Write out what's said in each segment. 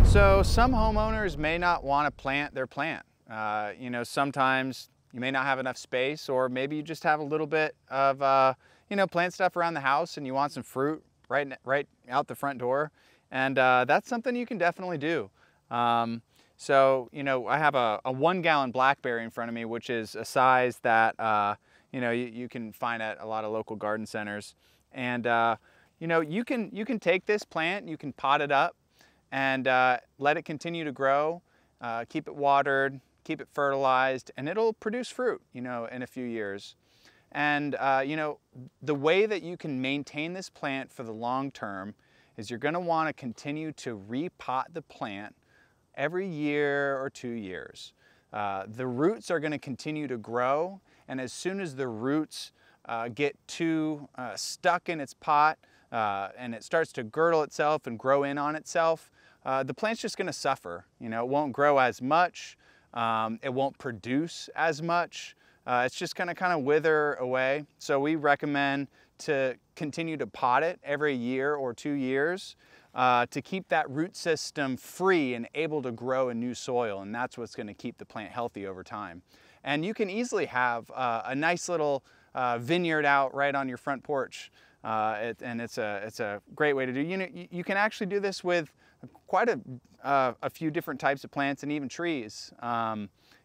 So some homeowners may not want to plant their plant. Sometimes you may not have enough space, or maybe you just have a little bit of, plant stuff around the house and you want some fruit right out the front door. And that's something you can definitely do. I have a 1 gallon blackberry in front of me, which is a size that, you can find at a lot of local garden centers. And, you can take this plant, you can pot it up, and let it continue to grow, keep it watered, keep it fertilized, and it'll produce fruit, in a few years. And, the way that you can maintain this plant for the long term is you're gonna wanna continue to repot the plant every year or 2 years. The roots are gonna continue to grow, and as soon as the roots get too stuck in its pot, and it starts to girdle itself and grow in on itself, the plant's just gonna suffer. It won't grow as much, it won't produce as much, it's just gonna kind of wither away. So we recommend to continue to pot it every year or 2 years to keep that root system free and able to grow in new soil, and that's what's gonna keep the plant healthy over time. And you can easily have a nice little vineyard out right on your front porch. It's a great way to do. You can actually do this with quite a few different types of plants and even trees.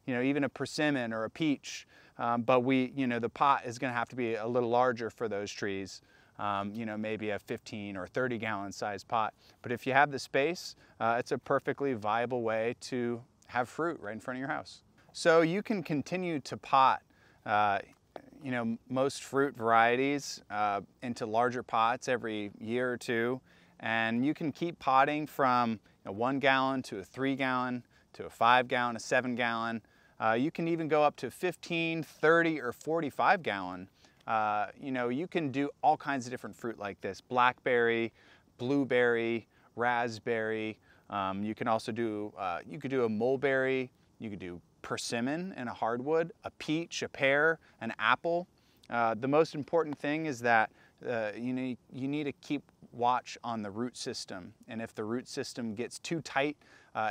Even a persimmon or a peach. But the pot is going to have to be a little larger for those trees. Maybe a 15 or 30 gallon size pot. But if you have the space, it's a perfectly viable way to have fruit right in front of your house. So you can continue to pot most fruit varieties into larger pots every year or two, and you can keep potting from 1 gallon to a 3 gallon to a 5 gallon, a 7 gallon. You can even go up to 15, 30, or 45 gallon. You can do all kinds of different fruit like this: blackberry, blueberry, raspberry. You can also do you could do a mulberry. You could do persimmon and a hardwood, a peach, a pear, an apple. The most important thing is that you need to keep watch on the root system. And if the root system gets too tight,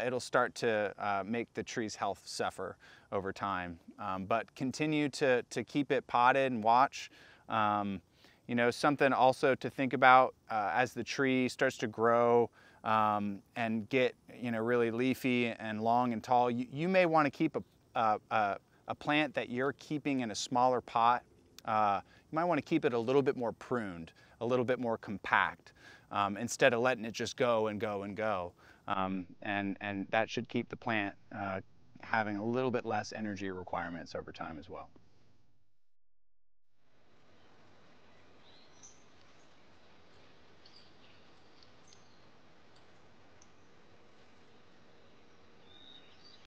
it'll start to make the tree's health suffer over time. But continue to keep it potted and watch. Something also to think about as the tree starts to grow and get really leafy and long and tall, you may want to keep a plant that you're keeping in a smaller pot. You might want to keep it a little bit more pruned, a little bit more compact, instead of letting it just go and go and go. And that should keep the plant having a little bit less energy requirements over time as well.